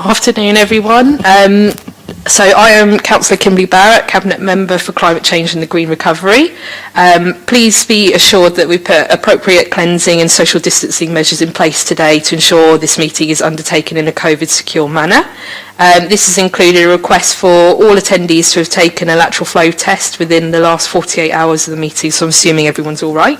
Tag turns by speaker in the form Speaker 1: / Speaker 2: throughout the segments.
Speaker 1: Afternoon, everyone. So I am Councillor Kimberly Barrett, Cabinet Member for Climate Change and the Green Recovery. Please be assured that we put appropriate cleansing and social distancing measures in place today to ensure this meeting is undertaken in a COVID-secure manner. This has included a request for all attendees to have taken a lateral flow test within the last 48 hours of the meeting, so I'm assuming everyone's all right.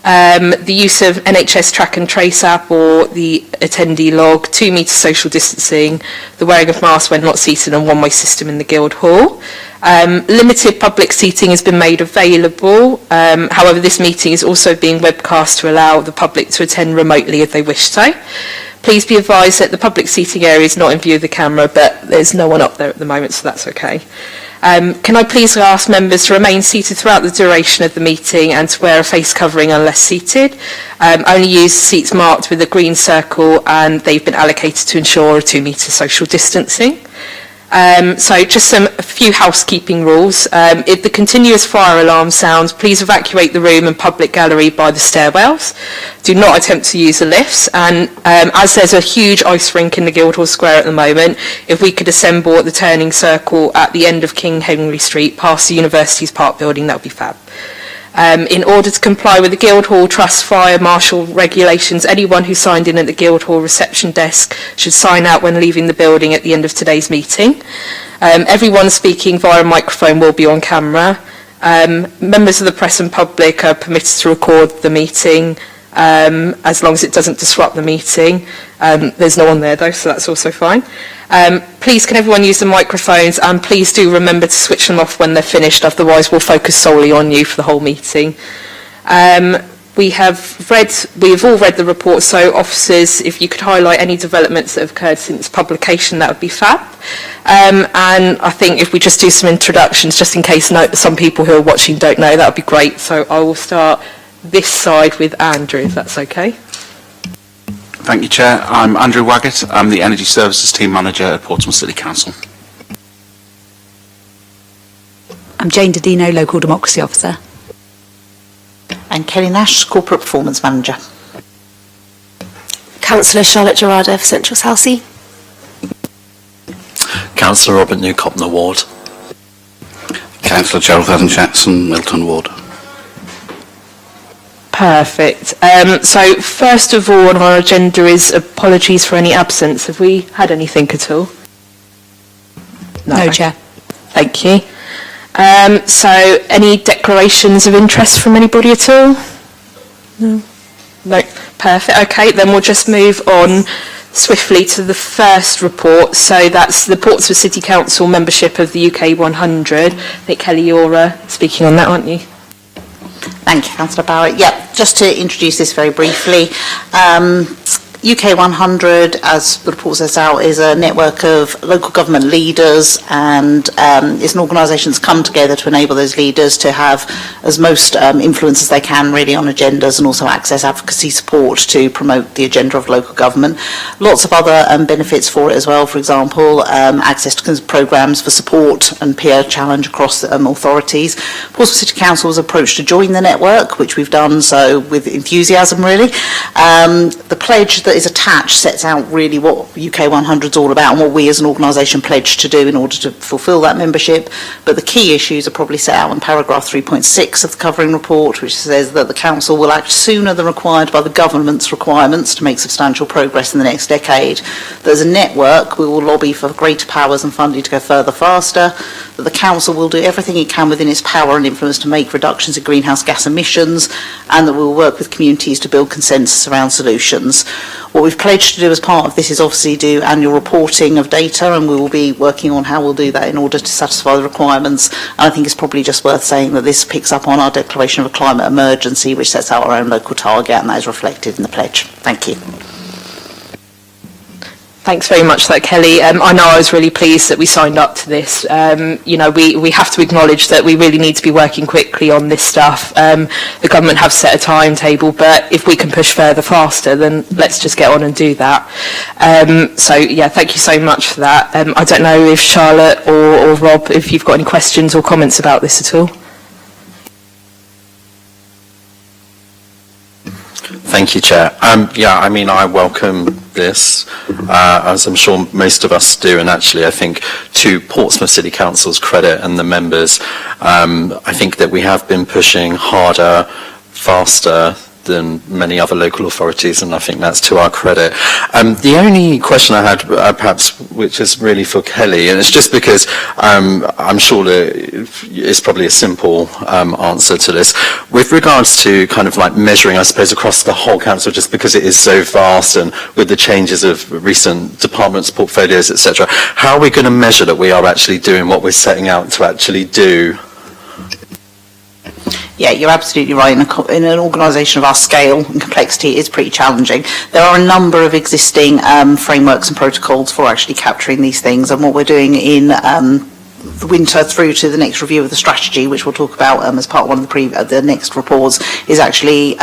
Speaker 1: The use of NHS Track and Trace app or the attendee log, 2 metre social distancing, the wearing of masks when not seated, and one-way system in the Guildhall. Limited public seating has been made available. However, this meeting is also being webcast to allow the public to attend remotely if they wish so. Please be advised that the public seating area is not in view of the camera, but there's no one up there at the moment, so that's okay. Can I please ask members to remain seated throughout the duration of the meeting and to wear a face covering unless seated. Only use seats marked with a green circle, and they've been allocated to ensure a 2 metre social distancing. So just a few housekeeping rules. If the continuous fire alarm sounds, please evacuate the room and public gallery by the stairwells. Do not attempt to use the lifts, and as there's a huge ice rink in the Guildhall Square at the moment, if we could assemble at the turning circle at the end of King Henry Street past the University's Park building, that would be fab. In order to comply with the Guildhall Trust Fire Marshal regulations, anyone who signed in at the Guildhall reception desk should sign out when leaving the building at the end of today's meeting. Everyone speaking via a microphone will be on camera. Members of the press and public are permitted to record the meeting as long as it doesn't disrupt the meeting. There's no one there though, so that's also fine. Please can everyone use the microphones, and please do remember to switch them off when they're finished, otherwise we'll focus solely on you for the whole meeting. We have all read the report, so officers, if you could highlight any developments that have occurred since publication, that would be fab. And I think if we just do some introductions, just in case some people who are watching don't know, that would be great. So I will start this side with Andrew, if that's okay.
Speaker 2: Thank you, Chair. I'm Andrew Waggett. I'm the Energy Services Team Manager at Portsmouth City Council.
Speaker 3: I'm Jane Didino, Local Democracy Officer.
Speaker 4: And Kelly Nash, Corporate Performance Manager.
Speaker 5: Councillor Charlotte Gerardo for Central Southsea.
Speaker 6: Councillor Robert Newcopner Ward.
Speaker 7: Councillor Gerald Jackson, Milton Ward.
Speaker 1: Perfect. So first of all on our agenda is apologies for any absence. Have we had anything at all?
Speaker 3: No, Chair.
Speaker 1: Thank you. So any declarations of interest from anybody at all? No. No. Perfect. Okay, then we'll just move on swiftly to the first report. So that's the Portsmouth City Council membership of the UK 100. I think Kelly, you're speaking on that, aren't you?
Speaker 4: Thank you, Councillor Barrett. Yep, just to introduce this very briefly. UK 100, as the report sets out, is a network of local government leaders, and it's an organisation that's come together to enable those leaders to have as most influence as they can really on agendas, and also access advocacy support to promote the agenda of local government. Lots of other benefits for it as well, for example, access to programmes for support and peer challenge across authorities. Portsmouth City Council was approached to join the network, which we've done so with enthusiasm really. The pledge that is attached sets out really what UK 100 is all about and what we as an organisation pledge to do in order to fulfil that membership. But the key issues are probably set out in paragraph 3.6 of the covering report, which says that the Council will act sooner than required by the government's requirements to make substantial progress in the next decade. That as a network, we will lobby for greater powers and funding to go further faster. That the Council will do everything it can within its power and influence to make reductions in greenhouse gas emissions, and that we will work with communities to build consensus around solutions. What we've pledged to do as part of this is obviously do annual reporting of data, and we will be working on how we'll do that in order to satisfy the requirements. And I think it's probably just worth saying that this picks up on our declaration of a climate emergency, which sets out our own local target, and that is reflected in the pledge. Thank you.
Speaker 1: Thanks very much for that, Kelly. I know I was really pleased that we signed up to this. You know, we have to acknowledge that we really need to be working quickly on this stuff. The government have set a timetable, but if we can push further faster, then let's just get on and do that. So yeah, thank you so much for that. I don't know if Charlotte or Rob, if you've got any questions or comments about this at all.
Speaker 6: Thank you, Chair. I welcome this, as I'm sure most of us do, and actually I think to Portsmouth City Council's credit and the members, I think that we have been pushing harder, faster than many other local authorities, and I think that's to our credit. The only question I had, perhaps, which is really for Kelly, and it's just because I'm sure that it's probably a simple answer to this. With regards to kind of like measuring, I suppose, across the whole council, just because it is so vast and with the changes of recent departments, portfolios, etc., how are we going to measure that we are actually doing what we're setting out to actually do?
Speaker 4: Yeah, you're absolutely right. In an organisation of our scale and complexity, it is pretty challenging. There are a number of existing frameworks and protocols for actually capturing these things, and what we're doing in the winter through to the next review of the strategy, which we'll talk about as part of one of the next reports, is actually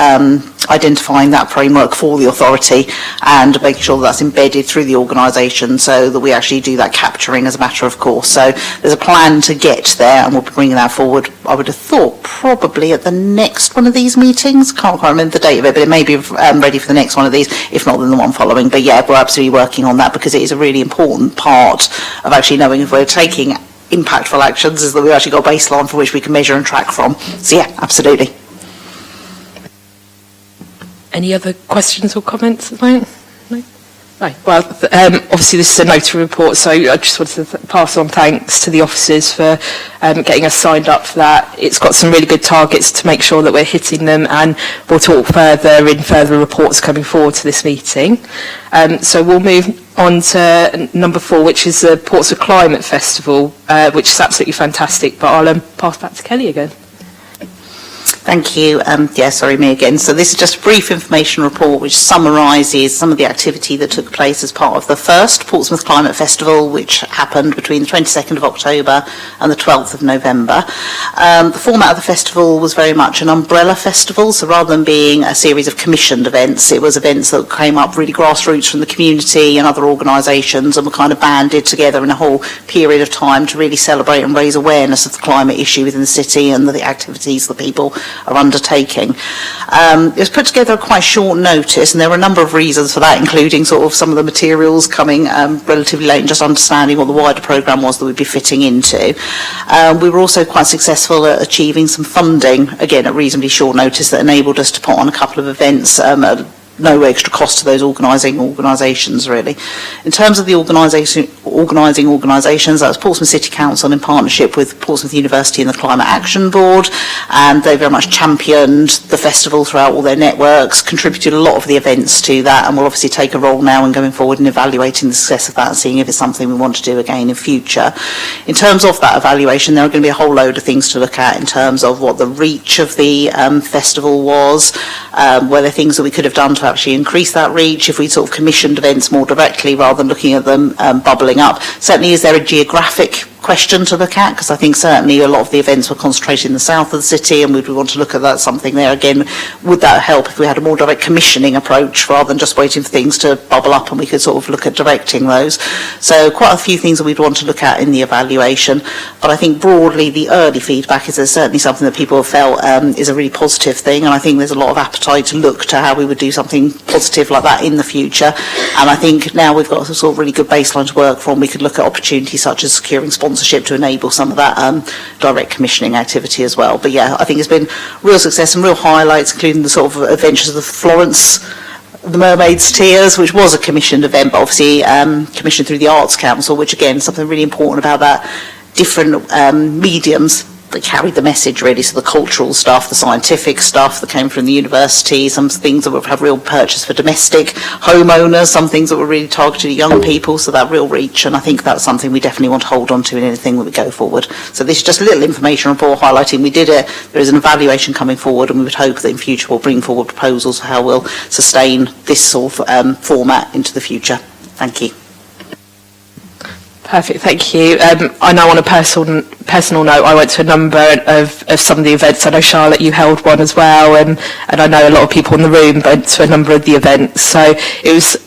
Speaker 4: identifying that framework for the authority and making sure that that's embedded through the organisation so that we actually do that capturing as a matter of course. So there's a plan to get there, and we'll be bringing that forward, I would have thought, probably at the next one of these meetings. Can't quite remember the date of it, but it may be ready for the next one of these, if not then the one following. But yeah, we're absolutely working on that because it is a really important part of actually knowing if we're taking impactful actions, is that we've actually got a baseline for which we can measure and track from. So yeah, absolutely.
Speaker 1: Any other questions or comments at the moment? No? Right. Well, obviously this is a notary report, so I just wanted to pass on thanks to the officers for getting us signed up for that. It's got some really good targets to make sure that we're hitting them, and we'll talk further in further reports coming forward to this meeting. So we'll move on to number 4, which is the Portsmouth Climate Festival, which is absolutely fantastic, but I'll pass back to Kelly again.
Speaker 4: Thank you. Sorry, me again. So this is just a brief information report which summarises some of the activity that took place as part of the first Portsmouth Climate Festival, which happened between the 22nd of October and the 12th of November. The format of the festival was very much an umbrella festival, so rather than being a series of commissioned events, it was events that came up really grassroots from the community and other organisations and were kind of banded together in a whole period of time to really celebrate and raise awareness of the climate issue within the city and the activities that people are undertaking. It was put together at quite short notice, and there were a number of reasons for that, including sort of some of the materials coming relatively late and just understanding what the wider programme was that we'd be fitting into. We were also quite successful at achieving some funding, again at reasonably short notice, that enabled us to put on a couple of events at no extra cost to those organisations, really. In terms of the organising organisations, that was Portsmouth City Council in partnership with Portsmouth University and the Climate Action Board, and they very much championed the festival throughout all their networks, contributed a lot of the events to that, and will obviously take a role now in going forward and evaluating the success of that and seeing if it's something we want to do again in future. In terms of that evaluation, there are going to be a whole load of things to look at in terms of what the reach of the festival was, were there things that we could have done to actually increase that reach if we sort of commissioned events more directly rather than looking at them bubbling up. Certainly, is there a geographic question to look at, because I think certainly a lot of the events were concentrated in the south of the city, and would we want to look at that something there again? Would that help if we had a more direct commissioning approach rather than just waiting for things to bubble up and we could sort of look at directing those? So quite a few things that we'd want to look at in the evaluation, but I think broadly the early feedback is there's certainly something that people have felt is a really positive thing, and I think there's a lot of appetite to look to how we would do something positive like that in the future. And I think now we've got a sort of really good baseline to work from, we could look at opportunities such as securing sponsorship to enable some of that direct commissioning activity as well. But yeah, I think it's been real success and real highlights, including the sort of adventures of the Florence, the Mermaid's Tears, which was a commissioned event, but obviously commissioned through the Arts Council, which again, something really important about that, different mediums that carried the message really, so the cultural stuff, the scientific stuff that came from the university, some things that would have real purchase for domestic homeowners, some things that were really targeted at young people, so that real reach, and I think that's something we definitely want to hold on to in anything that we go forward. So this is just a little information report highlighting we did it, there is an evaluation coming forward, and we would hope that in future we'll bring forward proposals for how we'll sustain this sort of format into the future. Thank you.
Speaker 1: Perfect, thank you. I know on a personal note, I went to a number of some of the events. I know, Charlotte, you held one as well, and I know a lot of people in the room went to a number of the events. So it was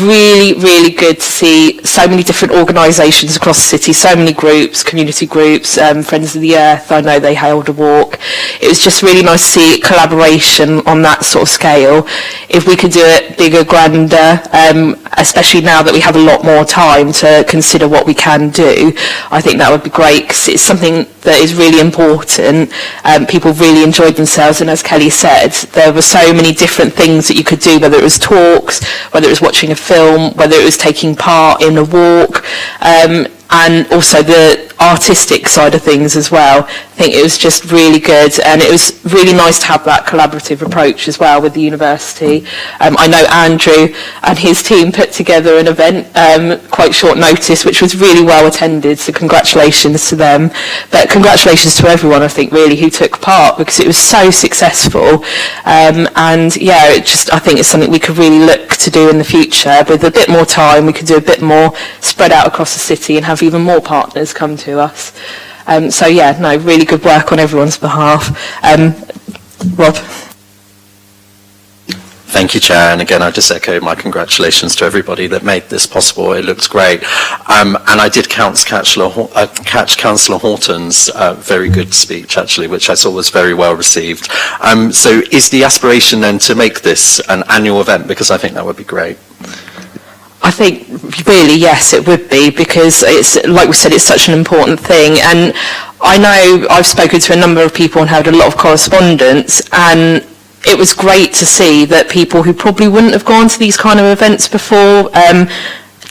Speaker 1: really, really good to see so many different organisations across the city, so many groups, community groups, Friends of the Earth, I know they held a walk. It was just really nice to see collaboration on that sort of scale. If we could do it bigger, grander, especially now that we have a lot more time to consider what we can do, I think that would be great, because it's something that is really important. People really enjoyed themselves, and as Kelly said, there were so many different things that you could do, whether it was talks, whether it was watching a film, whether it was taking part in a walk, and also the artistic side of things as well. I think it was just really good, and it was really nice to have that collaborative approach as well with the university. I know Andrew and his team put together an event quite short notice, which was really well attended, so congratulations to them. But congratulations to everyone, I think, really, who took part, because it was so successful. And yeah, I think it's something we could really look to do in the future. With a bit more time, we could do a bit more spread out across the city and have even more partners come to us. So yeah, no, really good work on everyone's behalf. Rob?
Speaker 6: Thank you, Chair. And again, I just echo my congratulations to everybody that made this possible. It looks great. And I did catch Councillor Horton's very good speech, actually, which I thought was very well received. So is the aspiration then to make this an annual event? Because I think that would be great.
Speaker 1: I think really, yes, it would be, because it's, like we said, it's such an important thing. And I know I've spoken to a number of people and had a lot of correspondence, and it was great to see that people who probably wouldn't have gone to these kind of events before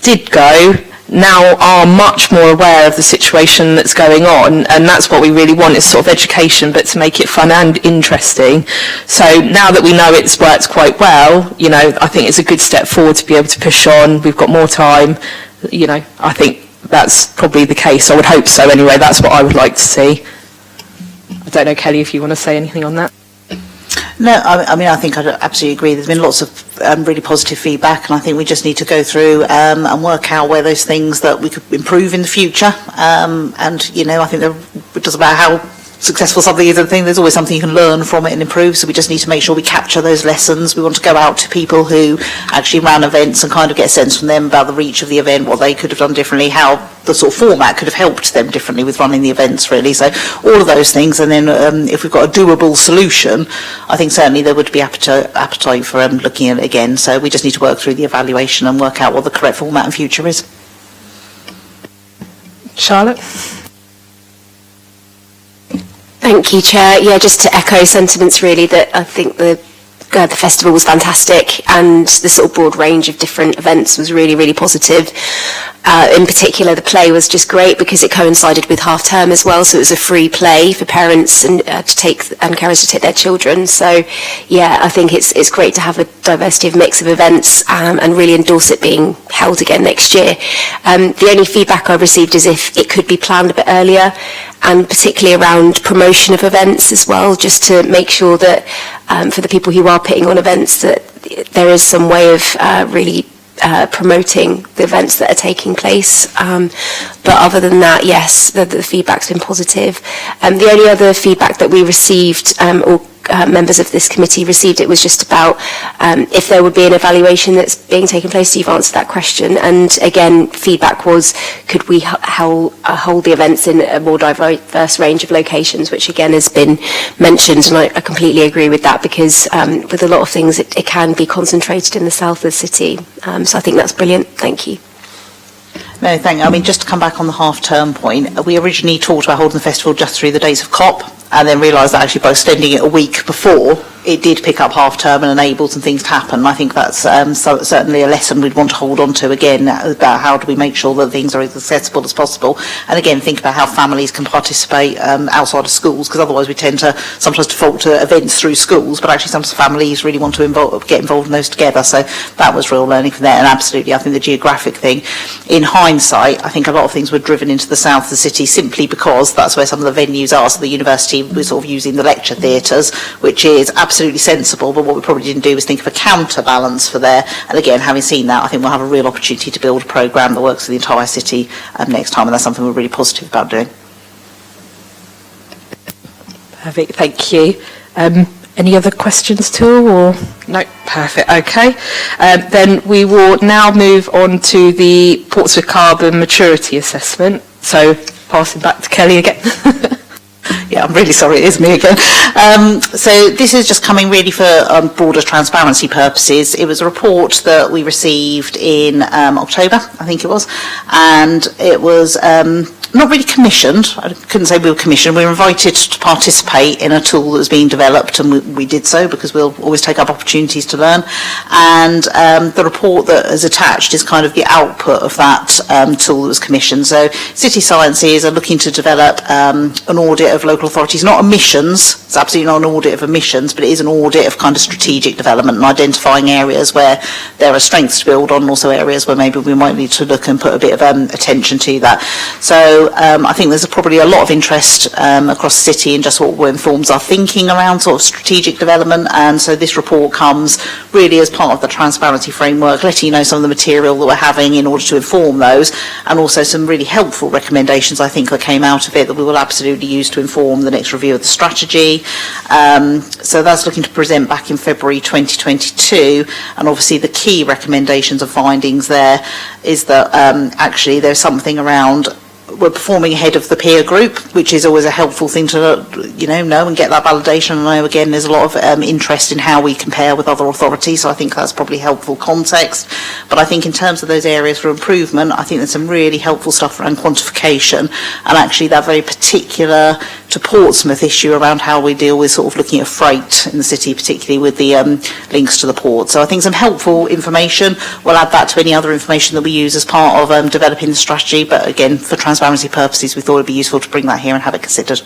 Speaker 1: did go, now are much more aware of the situation that's going on, and that's what we really want, is sort of education, but to make it fun and interesting. So now that we know it's worked quite well, you know, I think it's a good step forward to be able to push on. We've got more time, you know, I think that's probably the case. I would hope so anyway. That's what I would like to see. I don't know, Kelly, if you want to say anything on that.
Speaker 4: No, I mean, I think I absolutely agree. There's been lots of really positive feedback, and I think we just need to go through and work out where those things that we could improve in the future. And, you know, I think it doesn't matter how successful something is, there's always something you can learn from it and improve, so we just need to make sure we capture those lessons. We want to go out to people who actually ran events and kind of get a sense from them about the reach of the event, what they could have done differently, how the sort of format could have helped them differently with running the events, really. So all of those things, and then if we've got a doable solution, I think certainly there would be appetite for looking at it again. So we just need to work through the evaluation and work out what the correct format and future is.
Speaker 1: Charlotte?
Speaker 5: Thank you, Chair. Yeah, just to echo sentiments really, that I think the festival was fantastic, and the sort of broad range of different events was really, really positive. In particular, the play was just great because it coincided with half term as well, so it was a free play for parents and carers to take their children. So, yeah, I think it's great to have a diversity of mix of events and really endorse it being held again next year. The only feedback I've received is if it could be planned a bit earlier, and particularly around promotion of events as well, just to make sure that for the people who are putting on events that there is some way of really promoting the events that are taking place. But other than that, yes, the feedback's been positive. The only other feedback that we received, or members of this committee received, it was just about if there would be an evaluation that's being taken place. You've answered that question, and again, feedback was, could we hold the events in a more diverse range of locations, which again has been mentioned, and I completely agree with that, because with a lot of things it can be concentrated in the south of the city, so I think that's brilliant. Thank you.
Speaker 4: No, thank you. I mean, just to come back on the half-term point, we originally talked about holding the festival just through the days of COP, and then realised that actually by extending it a week before, it did pick up half-term and enabled some things to happen. And I think that's certainly a lesson we'd want to hold on to again, about how do we make sure that things are as accessible as possible. And again, think about how families can participate outside of schools, because otherwise we tend to sometimes default to events through schools, but actually some families really want to get involved in those together. So that was real learning from there. And absolutely, I think the geographic thing, in hindsight, I think a lot of things were driven into the south of the city simply because that's where some of the venues are. So the university was sort of using the lecture theatres, which is absolutely sensible, but what we probably didn't do was think of a counterbalance for there. And again, having seen that, I think we'll have a real opportunity to build a programme that works for the entire city next time, and that's something we're really positive about doing.
Speaker 1: Perfect, thank you. Any other questions at all? Or no, perfect. Okay, then we will now move on to the Portsmouth Carbon Maturity Assessment. So passing back to Kelly again.
Speaker 4: Yeah, I'm really sorry, it is me again. So this is just coming really for broader transparency purposes. It was a report that we received in October, I think it was, and it was not really commissioned. I couldn't say we were commissioned. We were invited to participate in a tool that was being developed, and we did so because we'll always take up opportunities to learn. And the report that is attached is kind of the output of that tool that was commissioned. So City Sciences are looking to develop an audit of local authorities, not emissions. It's absolutely not an audit of emissions, but it is an audit of kind of strategic development and identifying areas where there are strengths to build on, and also areas where maybe we might need to look and put a bit of attention to that. So I think there's probably a lot of interest across the city in just what informs our thinking around sort of strategic development, and so this report comes really as part of the transparency framework, letting you know some of the material that we're having in order to inform those, and also some really helpful recommendations I think that came out of it that we will absolutely use to inform the next review of the strategy. So that's looking to present back in February 2022, and obviously the key recommendations and findings there is that actually there's something around we're performing ahead of the peer group, which is always a helpful thing to know and get that validation. And I know again there's a lot of interest in how we compare with other authorities, so I think that's probably helpful context. But I think in terms of those areas for improvement, I think there's some really helpful stuff around quantification, and actually that very particular to Portsmouth issue around how we deal with sort of looking at freight in the city, particularly with the links to the port. So I think some helpful information. We'll add that to any other information that we use as part of developing the strategy, but again, for transparency purposes, we thought it'd be useful to bring that here and have it considered.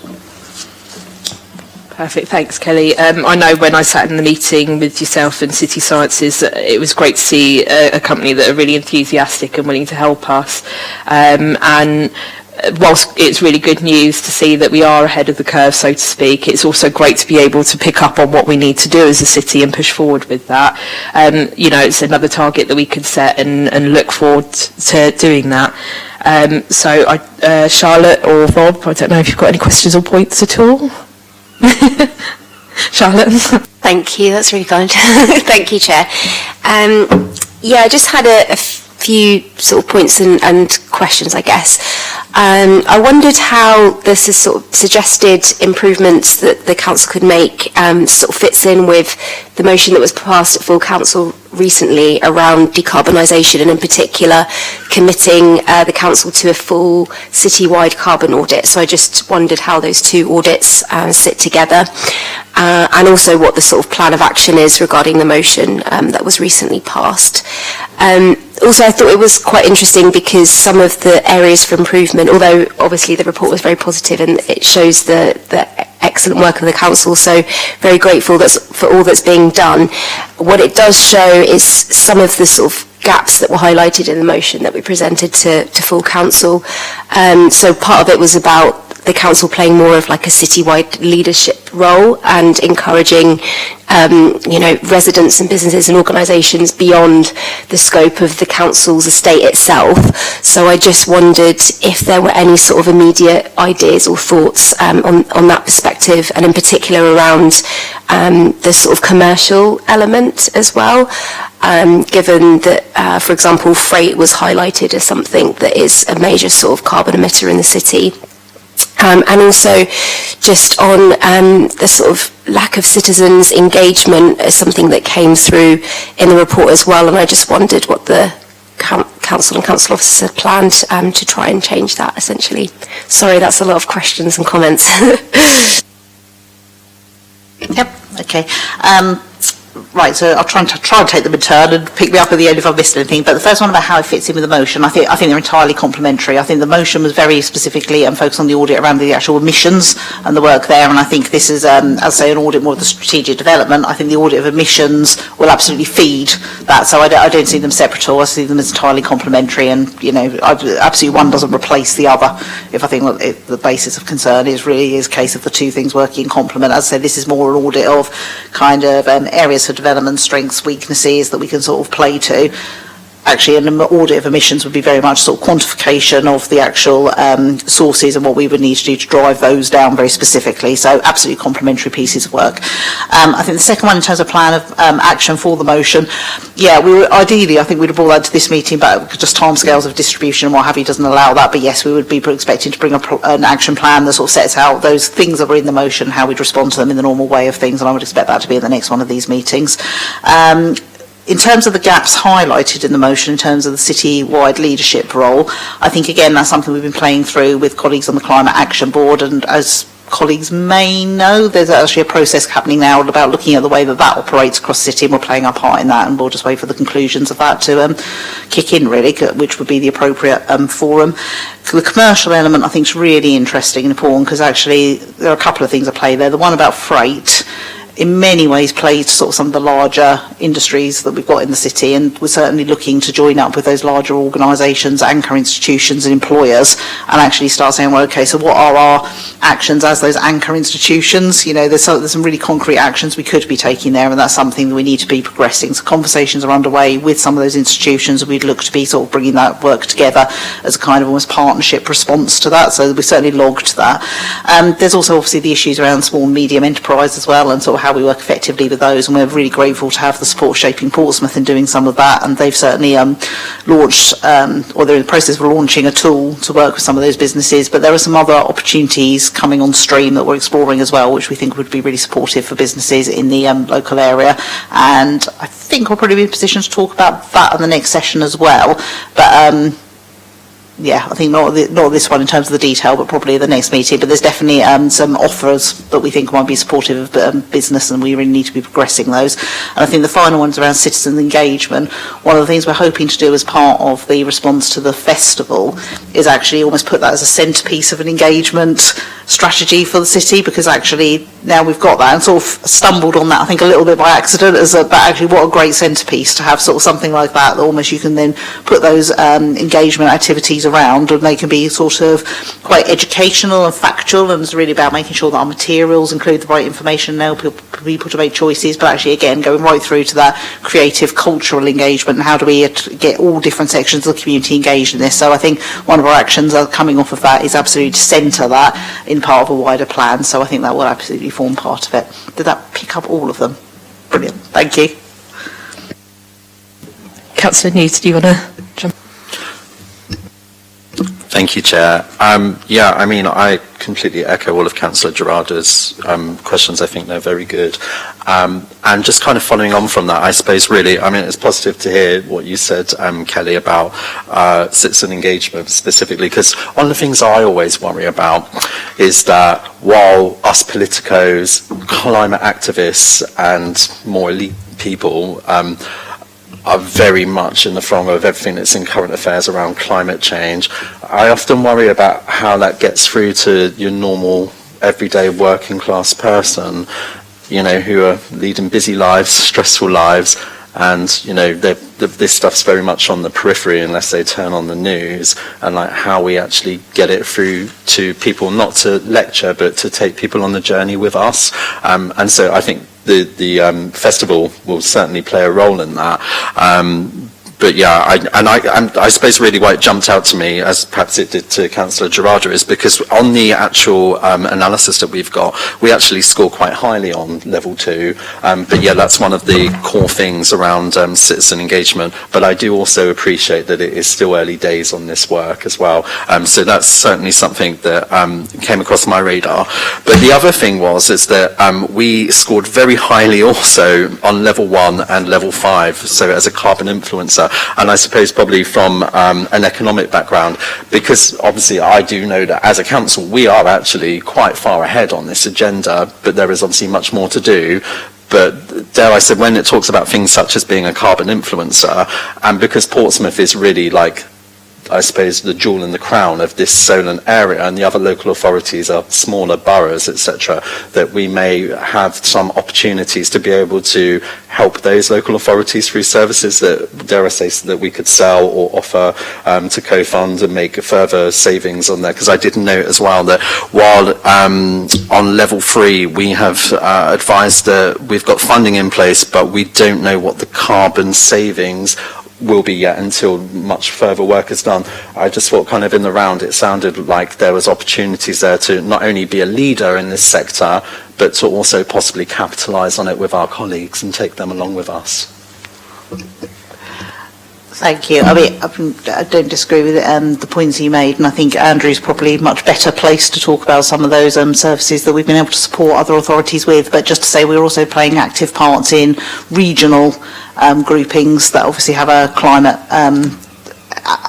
Speaker 1: Perfect, thanks Kelly. I know when I sat in the meeting with yourself and City Sciences, it was great to see a company that are really enthusiastic and willing to help us. And whilst it's really good news to see that we are ahead of the curve, so to speak, it's also great to be able to pick up on what we need to do as a city and push forward with that. It's another target that we could set and look forward to doing that. Charlotte or Rob, I don't know if you've got any questions or points at all. Charlotte?
Speaker 5: Thank you, that's really kind. Thank you, Chair. I just had a few sort of points and questions, I guess. I wondered how this has sort of suggested improvements that the council could make sort of fits in with the motion that was passed at full council recently around decarbonisation, and in particular committing the council to a full citywide carbon audit. So I just wondered how those two audits sit together, and also what the sort of plan of action is regarding the motion that was recently passed. Also, I thought it was quite interesting because some of the areas for improvement, although obviously the report was very positive and it shows the excellent work of the council, so very grateful for all that's being done. What it does show is some of the sort of gaps that were highlighted in the motion that we presented to full council. So part of it was about the council playing more of like a citywide leadership role and encouraging residents and businesses and organisations beyond the scope of the council's estate itself. So I just wondered if there were any sort of immediate ideas or thoughts on that perspective, and in particular around the sort of commercial element as well, given that, for example, freight was highlighted as something that is a major sort of carbon emitter in the city. And also just on the sort of lack of citizens' engagement as something that came through in the report as well, and I just wondered what the council and council officers had planned to try and change that, essentially. Sorry, that's a lot of questions and comments.
Speaker 4: Yep, okay. Right, so I'll try and take them in turn and pick me up at the end if I've missed anything. But the first one about how it fits in with the motion, I think they're entirely complementary. I think the motion was very specifically focused on the audit around the actual emissions and the work there, and I think this is, as I say, an audit more of the strategic development. I think the audit of emissions will absolutely feed that, so I don't see them separate at all. I see them as entirely complementary, and absolutely one doesn't replace the other. If I think the basis of concern is a case of the two things working in complement. As I say, this is more an audit of kind of areas for development, strengths, weaknesses that we can sort of play to. actually an audit of emissions would be very much sort of quantification of the actual sources and what we would need to do to drive those down very specifically. So absolutely complementary pieces of work. I think the second one in terms of plan of action for the motion, yeah, we were ideally, I think we'd have brought that to this meeting, but just timescales of distribution and what have you doesn't allow that. But yes, we would be expecting to bring an action plan that sort of sets out those things that were in the motion, how we'd respond to them in the normal way of things, and I would expect that to be in the next one of these meetings. In terms of the gaps highlighted in the motion, in terms of the city-wide leadership role, I think, again, that's something we've been playing through with colleagues on the Climate Action Board, and as colleagues may know, there's actually a process happening now about looking at the way that that operates across the city, and we're playing our part in that, and we'll just wait for the conclusions of that to kick in, really, which would be the appropriate forum. For the commercial element, I think is really interesting and important, because actually there are a couple of things at play there. The one about freight, in many ways plays to sort of some of the larger industries that we've got in the city, and we're certainly looking to join up with those larger organisations, anchor institutions and employers, and actually start saying, well, okay, so what are our actions as those anchor institutions? You know, there's some really concrete actions we could be taking there, and that's something that we need to be progressing. So conversations are underway with some of those institutions, and we'd look to be sort of bringing that work together as a kind of almost partnership response to that. So we certainly logged that. There's also obviously the issues around small and medium enterprise as well, and sort of how we work effectively with those, and we're really grateful to have the support Shaping Portsmouth in doing some of that, and they've certainly launched, or they're in the process of launching a tool to work with some of those businesses, but there are some other opportunities coming on stream that we're exploring as well, which we think would be really supportive for businesses in the local area, and I think we'll probably be in a position to talk about that in the next session as well, but yeah, I think not this one in terms of the detail, but probably the next meeting. But there's definitely some offers that we think might be supportive of business, and we really need to be progressing those. And I think the final one's around citizen engagement. One of the things we're hoping to do as part of the response to the festival is actually almost put that as a centrepiece of an engagement strategy for the city, because actually now we've got that and sort of stumbled on that, I think, a little bit by accident, but actually what a great centrepiece to have sort of something like that almost you can then put those engagement activities around, and they can be sort of quite educational and factual, and it's really about making sure that our materials include the right information now people to make choices, but actually again going right through to that creative cultural engagement, and how do we get all different sections of the community engaged in this. So I think one of our actions coming off of that is absolutely to centre that in part of a wider plan, so I think that will absolutely form part of it. Did that pick up all of them? Brilliant, thank you.
Speaker 1: Councillor News, do you want to jump?
Speaker 6: Thank you, Chair. Yeah, I mean, I completely echo all of Councillor Gerarda's questions. I think they're very good. And just kind of following on from that, I suppose really, I mean, it's positive to hear what you said, Kelly, about citizen engagement specifically, because one of the things I always worry about is that while us politicos, climate activists and more elite people are very much in the throng of everything that's in current affairs around climate change, I often worry about how that gets through to your normal, everyday working class person, you know, who are leading busy lives, stressful lives, and, you know, this stuff's very much on the periphery unless they turn on the news, and like how we actually get it through to people, not to lecture, but to take people on the journey with us. And so I think the festival will certainly play a role in that. But yeah, I suppose really why it jumped out to me, as perhaps it did to Councillor Gerarda, is because on the actual analysis that we've got, we actually score quite highly on level 2. But yeah, that's one of the core things around citizen engagement. But I do also appreciate that it is still early days on this work as well. So that's certainly something that came across my radar. But the other thing is that we scored very highly also on level 1 and level 5, so as a carbon influencer. And I suppose probably from an economic background, because obviously I do know that as a council we are actually quite far ahead on this agenda, but there is obviously much more to do. But dare I say, when it talks about things such as being a carbon influencer, and because Portsmouth is really like, I suppose, the jewel in the crown of this Solent area, and the other local authorities are smaller boroughs, etc., that we may have some opportunities to be able to help those local authorities through services that, dare I say, that we could sell or offer to co-fund and make further savings on there. Because I did note as well that while on level 3 we have advised that we've got funding in place, but we don't know what the carbon savings will be yet until much further work is done. I just thought kind of in the round it sounded like there was opportunities there to not only be a leader in this sector, but to also possibly capitalise on it with our colleagues and take them along with us.
Speaker 4: Thank you. I mean, I don't disagree with the points you made, and I think Andrew's probably much better placed to talk about some of those services that we've been able to support other authorities with. But just to say, we're also playing active parts in regional groupings that obviously have a climate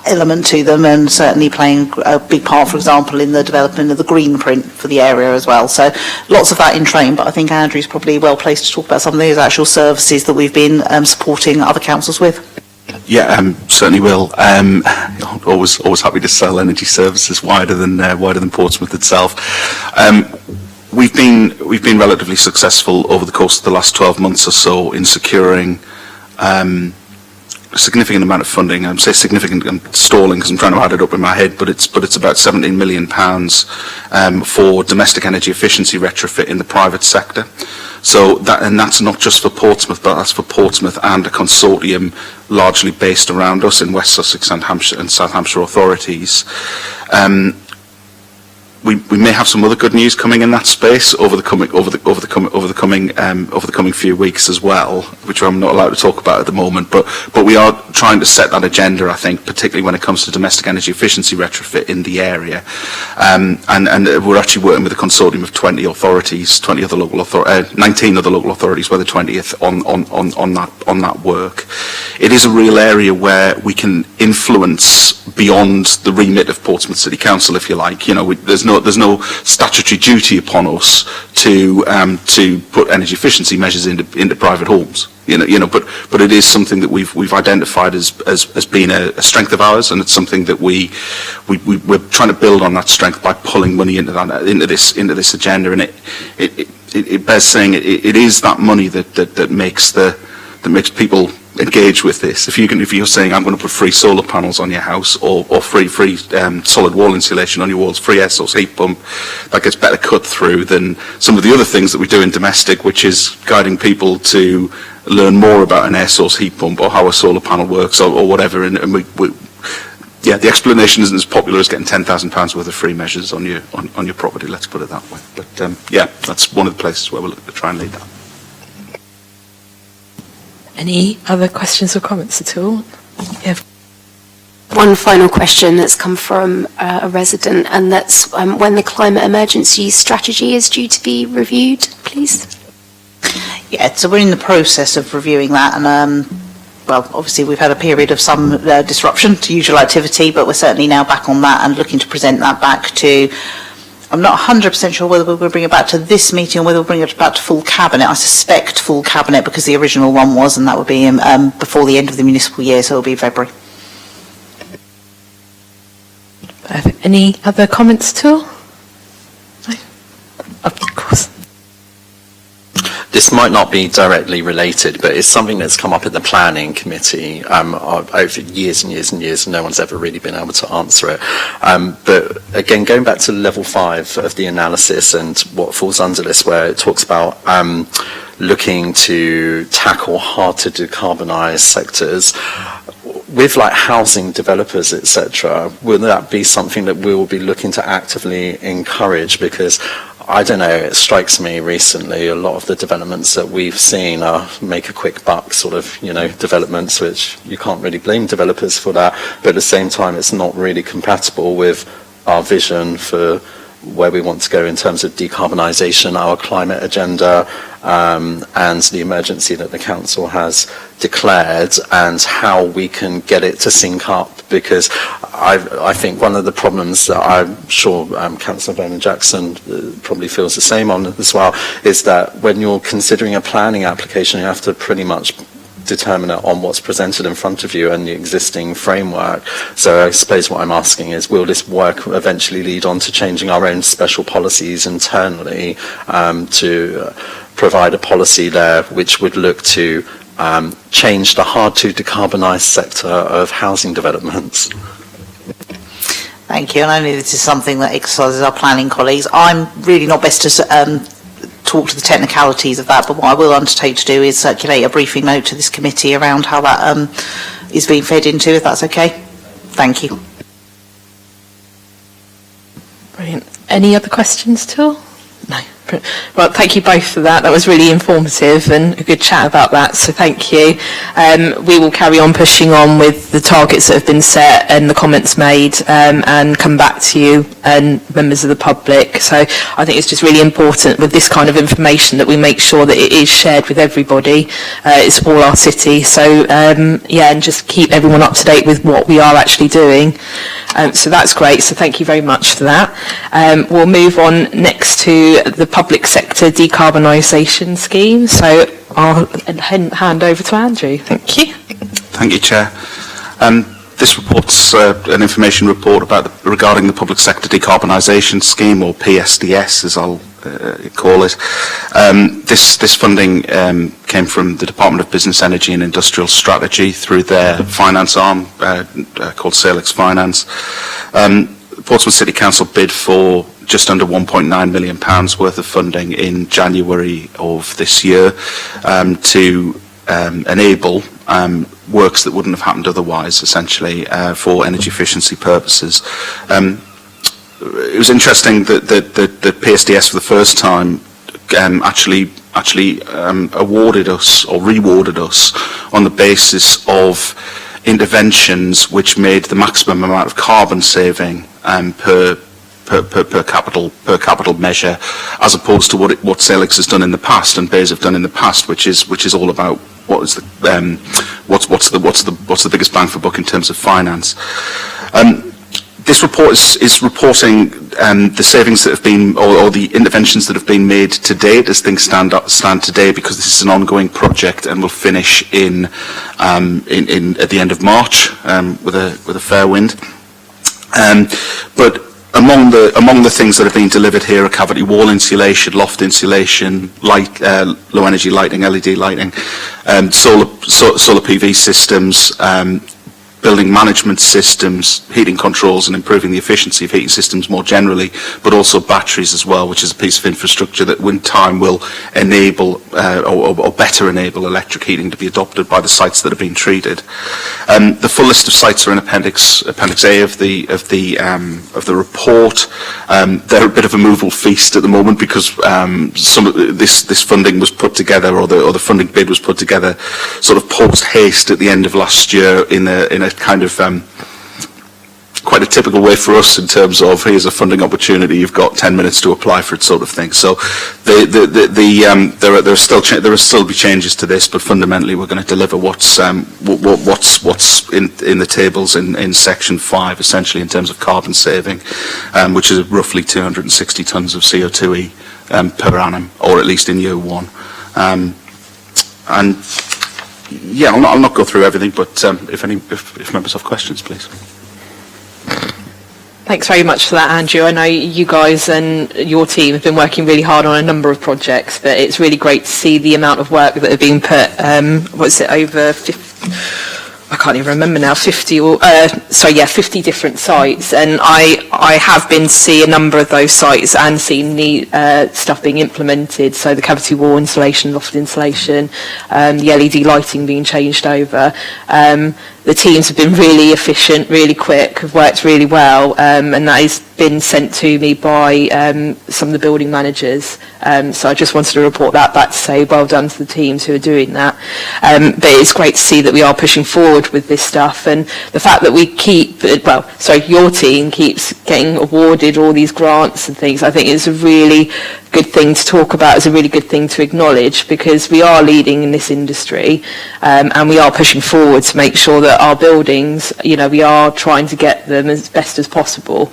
Speaker 4: element to them, and certainly playing a big part, for example, in the development of the green print for the area as well. So lots of that in train, but I think Andrew's probably well placed to talk about some of those actual services that we've been supporting other councils with.
Speaker 2: Yeah, certainly will. Always happy to sell energy services wider than Portsmouth itself. We've been relatively successful over the course of the last 12 months or so in securing a significant amount of funding. I say significant, I'm stalling because I'm trying to add it up in my head, but it's about £17 million for domestic energy efficiency retrofit in the private sector. So that's not just for Portsmouth, but that's for Portsmouth and a consortium largely based around us in West Sussex and Hampshire and South Hampshire authorities. We may have some other good news coming in that space over the coming few weeks as well, which I'm not allowed to talk about at the moment. But we are trying to set that agenda, I think, particularly when it comes to domestic energy efficiency retrofit in the area. And we're actually working with a consortium of 20 authorities, 19 other local authorities, we're the 20th on that work. It is a real area where we can influence beyond the remit of Portsmouth City Council, if you like. You know, there's no statutory duty upon us to put energy efficiency measures into private homes. But it is something that we've identified as being a strength of ours, and it's something that we're trying to build on that strength by pulling money into this agenda. And it bears saying it is that money that makes people engage with this. If you're saying I'm going to put free solar panels on your house or free solid wall insulation on your walls, free air source heat pump, that gets better cut through than some of the other things that we do in domestic, which is guiding people to learn more about an air source heat pump or how a solar panel works or whatever. And the explanation isn't as popular as getting £10,000 worth of free measures on your property. Let's put it that way. But that's one of the places where we're looking to try and lead that.
Speaker 1: Any other questions or comments at all? Yeah.
Speaker 5: One final question that's come from a resident, and that's when the climate emergency strategy is due to be reviewed, please.
Speaker 4: Yeah, so we're in the process of reviewing that, and obviously we've had a period of some disruption to usual activity, but we're certainly now back on that and looking to present that back to. I'm not 100% sure whether we'll bring it back to this meeting or whether we'll bring it back to full cabinet. I suspect full cabinet because the original one was, and that would be before the end of the municipal year, so it'll be February.
Speaker 1: Any other comments at all? No? Of course.
Speaker 6: This might not be directly related, but it's something that's come up at the planning committee over years and years and years, and no one's ever really been able to answer it. But again, going back to level 5 of the analysis and what falls under this, where it talks about looking to tackle hard to decarbonise sectors, with like housing developers, etc., will that be something that we will be looking to actively encourage? Because I don't know, it strikes me recently a lot of the developments that we've seen are make a quick buck sort of, developments, which you can't really blame developers for that, but at the same time it's not really compatible with our vision for where we want to go in terms of decarbonisation, our climate agenda, and the emergency that the council has declared, and how we can get it to sync up. Because I think one of the problems that I'm sure Councillor Bowman-Jackson probably feels the same on as well, is that when you're considering a planning application, you have to pretty much determine it on what's presented in front of you and the existing framework. So I suppose what I'm asking is, will this work eventually lead on to changing our own special policies internally to provide a policy there which would look to change the hard to decarbonise sector of housing developments? Thank you, and I know this is something that exercises our planning colleagues. I'm really not best to
Speaker 4: talk to the technicalities of that, but what I will undertake to do is circulate a briefing note to this committee around how that is being fed into, if that's okay. Thank you.
Speaker 1: Brilliant. Any other questions at all? No. Well, thank you both for that. That was really informative and a good chat about that, so thank you. We will carry on pushing on with the targets that have been set and the comments made and come back to you and members of the public. So I think it's just really important with this kind of information that we make sure that it is shared with everybody. It's all our city. So yeah, and just keep everyone up to date with what we are actually doing. So that's great. So thank you very much for that. We'll move on next to the public sector decarbonisation scheme. So I'll hand over to Andrew. Thank you.
Speaker 2: Thank you, Chair. This report's an information report regarding the public sector decarbonisation scheme, or PSDS as I'll call it. This funding came from the Department of Business, Energy and Industrial Strategy through their finance arm called Salix Finance. Portsmouth City Council bid for just under £1.9 million worth of funding in January of this year to enable works that wouldn't have happened otherwise, essentially, for energy efficiency purposes. It was interesting that PSDS for the first time actually awarded us or rewarded us on the basis of interventions which made the maximum amount of carbon saving per capital measure, as opposed to what Salix has done in the past and Bays have done in the past, which is all about what's the biggest bang for buck in terms of finance. This report is reporting the savings that have been, or the interventions that have been made to date as things stand today, because this is an ongoing project and will finish in at the end of March with a fair wind. But among the things that have been delivered here are cavity wall insulation, loft insulation, low energy lighting, LED lighting, solar PV systems, building management systems, heating controls, and improving the efficiency of heating systems more generally, but also batteries as well, which is a piece of infrastructure that in time will enable or better enable electric heating to be adopted by the sites that are being treated. The full list of sites are in Appendix A of the report. They're a bit of a movable feast at the moment because this funding was put together, or the funding bid was put together sort of post haste at the end of last year in a kind of quite a typical way for us in terms of here's a funding opportunity, you've got 10 minutes to apply for it, sort of thing. So there will still be changes to this, but fundamentally we're going to deliver what's in the tables in section 5, essentially in terms of carbon saving, which is roughly 260 tonnes of CO2e per annum, or at least in year one. And yeah, I'll not go through everything, but if members have questions, please.
Speaker 1: Thanks very much for that, Andrew. I know you guys and your team have been working really hard on a number of projects, but it's really great to see the amount of work that have been put, over 50, I can't even remember now, 50 different sites, and I have been to see a number of those sites and seen the stuff being implemented, so the cavity wall insulation, loft insulation, the LED lighting being changed over. The teams have been really efficient, really quick, have worked really well, and that has been sent to me by some of the building managers. So I just wanted to report that back to say well done to the teams who are doing that. But it's great to see that we are pushing forward with this stuff, and the fact that we your team keeps getting awarded all these grants and things, I think is a really good thing to talk about, is a really good thing to acknowledge, because we are leading in this industry, and we are pushing forward to make sure that our buildings, we are trying to get them as best as possible.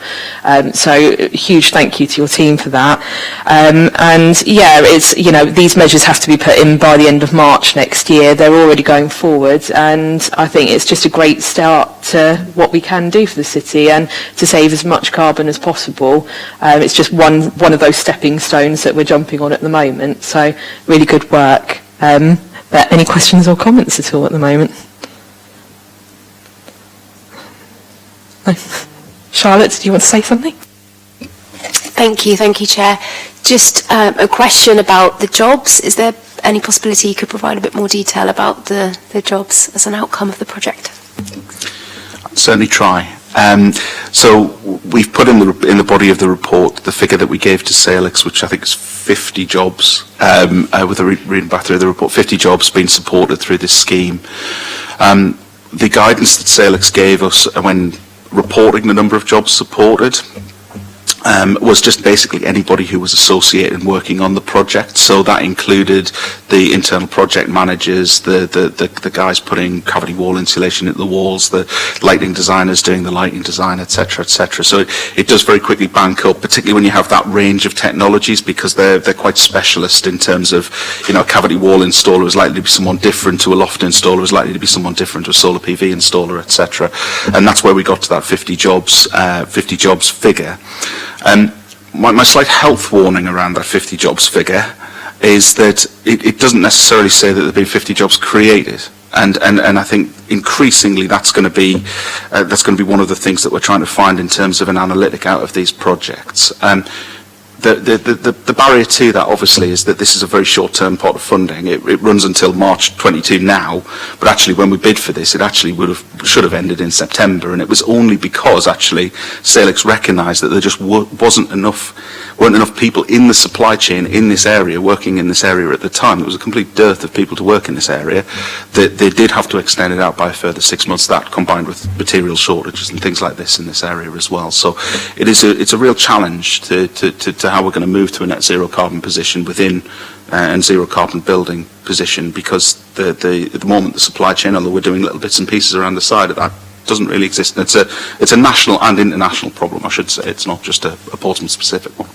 Speaker 1: So huge thank you to your team for that. And yeah, it's, these measures have to be put in by the end of March next year. They're already going forward, and I think it's just a great start to what we can do for the city and to save as much carbon as possible. It's just one of those stepping stones that we're jumping on at the moment. So really good work. But any questions or comments at all at the moment? No. Charlotte, do you want to say something?
Speaker 5: Thank you, Chair. Just a question about the jobs. Is there any possibility you could provide a bit more detail about the jobs as an outcome of the project?
Speaker 2: Certainly try. So we've put in the body of the report the figure that we gave to Salix, which I think is 50 jobs, with a reading back through the report, 50 jobs being supported through this scheme. The guidance that Salix gave us when reporting the number of jobs supported was just basically anybody who was associated and working on the project. So that included the internal project managers, the guys putting cavity wall insulation into the walls, the lighting designers doing the lighting design, etc., etc. So it does very quickly bank up, particularly when you have that range of technologies, because they're quite specialist in terms of, a cavity wall installer is likely to be someone different to a loft installer, is likely to be someone different to a solar PV installer, etc. And that's where we got to that 50 jobs figure. My slight health warning around that 50 jobs figure is that it doesn't necessarily say that there have been 50 jobs created, and I think increasingly that's going to be one of the things that we're trying to find in terms of an analytic out of these projects. The barrier to that, obviously, is that this is a very short-term pot of funding. It runs until March 22 now, but actually when we bid for this, it actually should have ended in September, and it was only because actually Salix recognised that there just weren't enough people in the supply chain in this area, working in this area at the time. There was a complete dearth of people to work in this area, that they did have to extend it out by a further 6 months, that combined with material shortages and things like this in this area as well. So it's a real challenge to how we're going to move to a net zero carbon position within and zero carbon building position, because at the moment the supply chain, although we're doing little bits and pieces around the side of that, doesn't really exist. And it's a national and international problem, I should say. It's not just a Portsmouth specific one.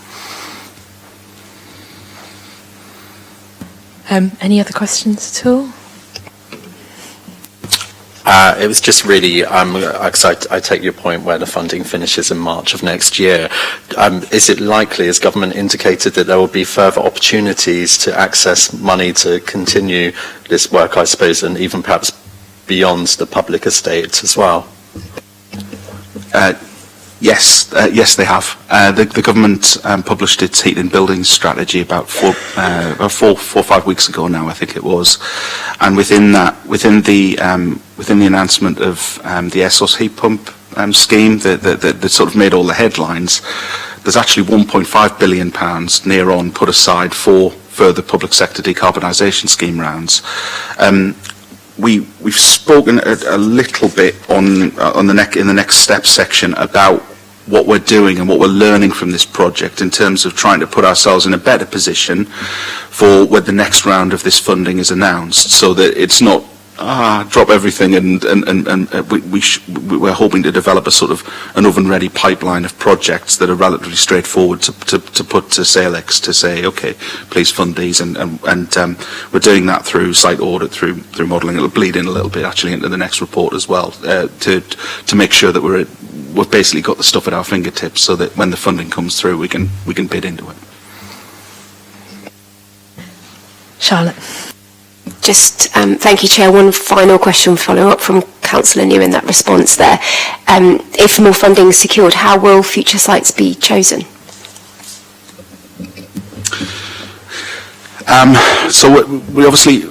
Speaker 1: Any other questions at all?
Speaker 6: It was just really, I take your point where the funding finishes in March of next year. Is it likely, as government indicated, that there will be further opportunities to access money to continue this work, I suppose, and even perhaps beyond the public estate as well?
Speaker 2: Yes, they have. The government published its heat and buildings strategy about 4 or 5 weeks ago now, I think it was. And within the announcement of the air source heat pump scheme that sort of made all the headlines, there's actually £1.5 billion near on put aside for further public sector decarbonisation scheme rounds. We've spoken a little bit in the next step section about what we're doing and what we're learning from this project in terms of trying to put ourselves in a better position for when the next round of this funding is announced, so that it's not drop everything and we're hoping to develop a sort of an oven-ready pipeline of projects that are relatively straightforward to put to Salix to say, okay, please fund these, and we're doing that through site audit, through modelling. It'll bleed in a little bit actually into the next report as well, to make sure that we've basically got the stuff at our fingertips, so that when the funding comes through, we can bid into it.
Speaker 1: Charlotte.
Speaker 5: Just thank you, Chair. One final question, follow up from Councillor New in that response there. If more funding is secured, how will future sites be chosen?
Speaker 2: So we obviously,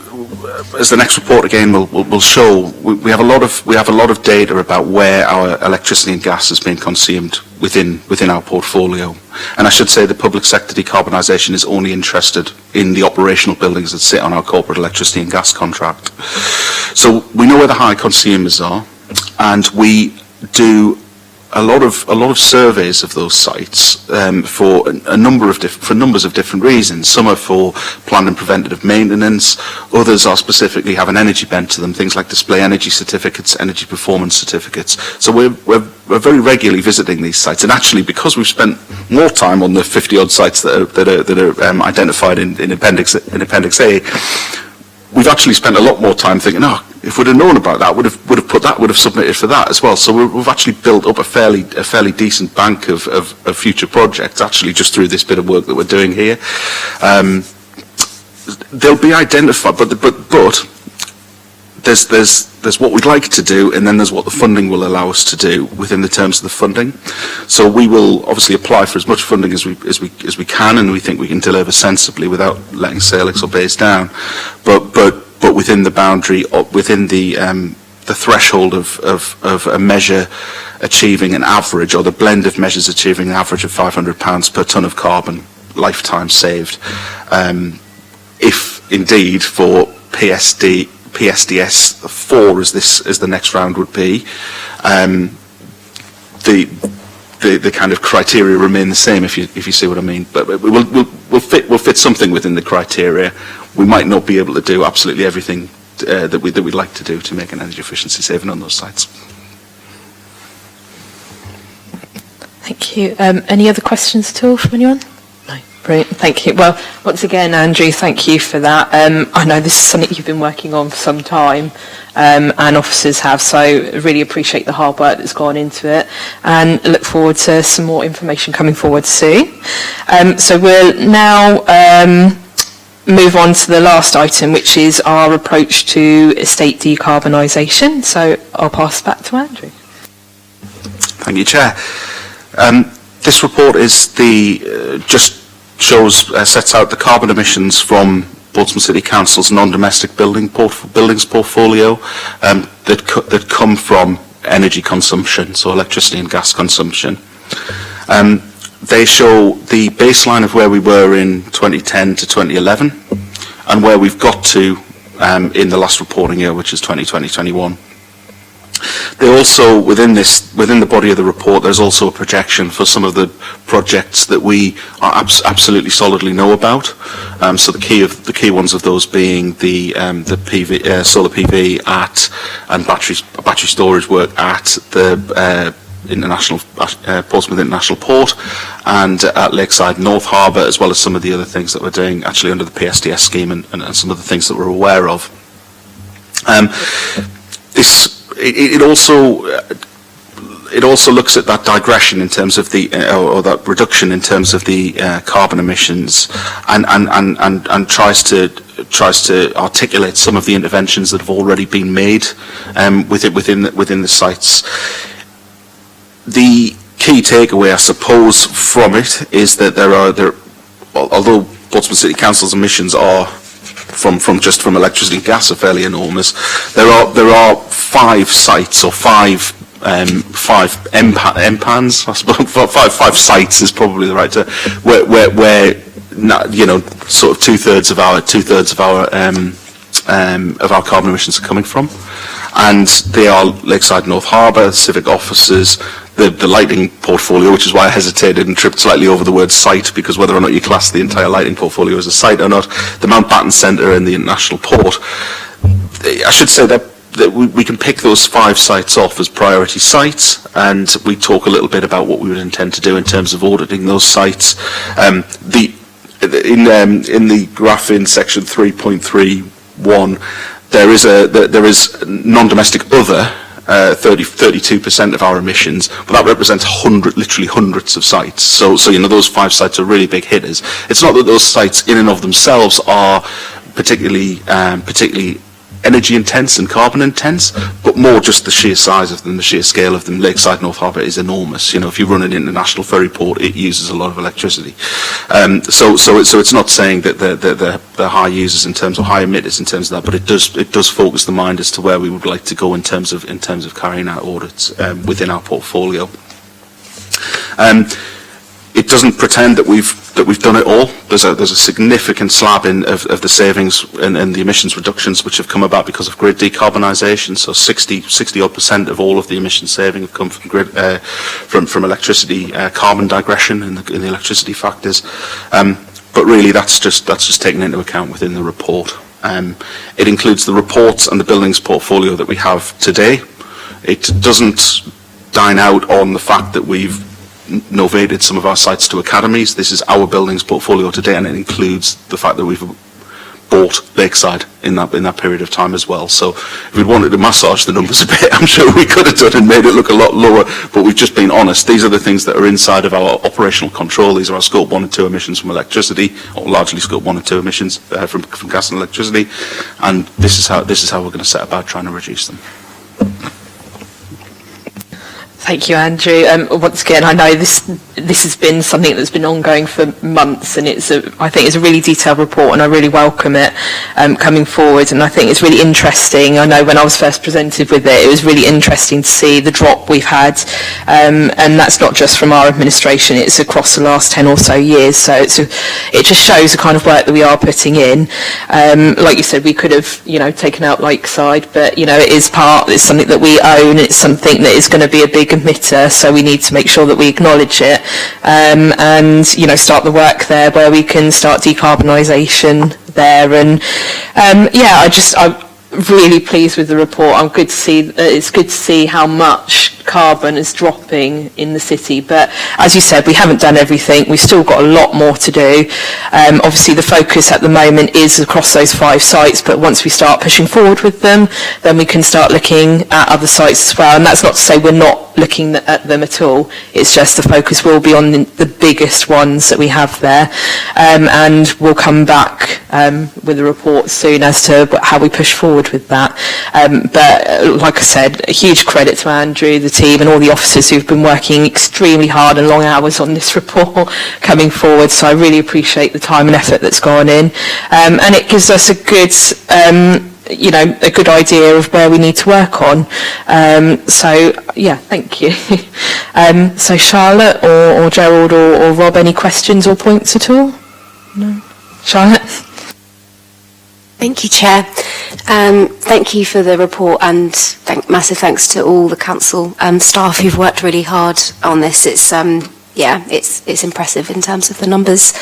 Speaker 2: as the next report again will show, we have a lot of data about where our electricity and gas is being consumed within our portfolio. And I should say the public sector decarbonisation is only interested in the operational buildings that sit on our corporate electricity and gas contract. So we know where the high consumers are, and we do a lot of surveys of those sites for numbers of different reasons. Some are for planned and preventative maintenance. Others are specifically have an energy bent to them, things like display energy certificates, energy performance certificates. So we're very regularly visiting these sites, and actually, because we've spent more time on the 50-odd sites that are identified in Appendix A, we've actually spent a lot more time thinking, if we'd have known about that, would have submitted for that as well. So we've actually built up a fairly decent bank of future projects, actually, just through this bit of work that we're doing here. They'll be identified, but there's what we'd like to do, and then there's what the funding will allow us to do within the terms of the funding. So we will obviously apply for as much funding as we can, and we think we can deliver sensibly without letting Salix or Bays down. But within the boundary, within the threshold of a measure achieving an average, or the blend of measures achieving an average of £500 per tonne of carbon lifetime saved. If indeed for PSDS 4, as the next round would be, the kind of criteria remain the same, if you see what I mean. But we'll fit something within the criteria. We might not be able to do absolutely everything that we'd like to do to make an energy efficiency saving on those sites.
Speaker 1: Thank you. Any other questions at all from anyone? No. Brilliant. Thank you. Well, once again, Andrew, thank you for that. I know this is something you've been working on for some time, and officers have, so really appreciate the hard work that's gone into it, and look forward to some more information coming forward soon. So we'll now move on to the last item, which is our approach to estate decarbonisation. So I'll pass back to Andrew.
Speaker 2: Thank you, Chair. This report is sets out the carbon emissions from Portsmouth City Council's non-domestic buildings portfolio that come from energy consumption, so electricity and gas consumption. They show the baseline of where we were in 2010 to 2011 and where we've got to in the last reporting year, which is 2020-21. They also, within the body of the report, there's also a projection for some of the projects that we are absolutely solidly know about. So the key ones of those being the PV, solar PV and battery storage work at the Portsmouth International Port and at Lakeside North Harbour, as well as some of the other things that we're doing actually under the PSDS scheme and some of the things that we're aware of. It also looks at that digression in terms of or that reduction in terms of the carbon emissions, and tries to articulate some of the interventions that have already been made within the sites. The key takeaway, I suppose, from it is that although Portsmouth City Council's emissions are from electricity and gas are fairly enormous, there are 5 sites, or five MPANs, I suppose. Five sites is probably the right term, where sort of two thirds of our carbon emissions are coming from, and they are Lakeside North Harbour, civic offices, the lighting portfolio, which is why I hesitated and tripped slightly over the word site, because whether or not you class the entire lighting portfolio as a site or not, the Mountbatten Centre and the International Port, I should say that we can pick those 5 sites off as priority sites, and we talk a little bit about what we would intend to do in terms of auditing those sites. In the graph in section 3.31, there is non-domestic other. 32% of our emissions, but that represents literally hundreds of sites. So those 5 sites are really big hitters. It's not that those sites in and of themselves are particularly energy intense and carbon intense, but more just the sheer size of them, the sheer scale of them. Lakeside North Harbour is enormous. If you run an international ferry port, it uses a lot of electricity. So it's not saying that they're high users in terms of high emitters in terms of that, but it does focus the mind as to where we would like to go in terms of carrying out audits within our portfolio. It doesn't pretend that we've done it all. There's a significant slab of the savings and the emissions reductions which have come about because of grid decarbonisation. So 60% of all of the emission saving have come from grid from electricity carbon digression in the electricity factors. But really, that's just taken into account within the report. It includes the reports and the buildings portfolio that we have today. It doesn't dine out on the fact that we've novated some of our sites to academies. This is our buildings portfolio today, and it includes the fact that we've bought Lakeside in that period of time as well. So if we'd wanted to massage the numbers a bit, I'm sure we could have done and made it look a lot lower, but we've just been honest. These are the things that are inside of our operational control. These are our Scope 1 and 2 emissions from electricity, or largely Scope 1 and 2 emissions from gas and electricity, and this is how we're going to set about trying to reduce them.
Speaker 1: Thank you, Andrew. Once again, I know this has been something that's been ongoing for months, and I think it's a really detailed report, and I really welcome it coming forward. And I think it's really interesting. I know when I was first presented with it, it was really interesting to see the drop we've had, and that's not just from our administration; it's across the last 10 or so years. So it just shows the kind of work that we are putting in. Like you said, we could have taken out Lakeside, but it's something that we own. It's something that is going to be a big emitter, so we need to make sure that we acknowledge it and start the work there where we can start decarbonisation there. And I'm really pleased with the report. It's good to see how much carbon is dropping in the city, but as you said, we haven't done everything. We've still got a lot more to do. Obviously the focus at the moment is across those 5 sites, but once we start pushing forward with them, then we can start looking at other sites as well. And that's not to say we're not looking at them at all. It's just the focus will be on the biggest ones that we have there, and we'll come back with a report soon as to how we push forward with that. But like I said, a huge credit to Andrew, the team, and all the officers who've been working extremely hard and long hours on this report coming forward. So I really appreciate the time and effort that's gone in, and it gives us a good idea of where we need to work on. Thank you. So Charlotte or Gerald or Rob, any questions or points at all? No? Charlotte?
Speaker 5: Thank you, Chair. Thank you for the report, and massive thanks to all the council staff who've worked really hard on this. It's impressive in terms of the numbers.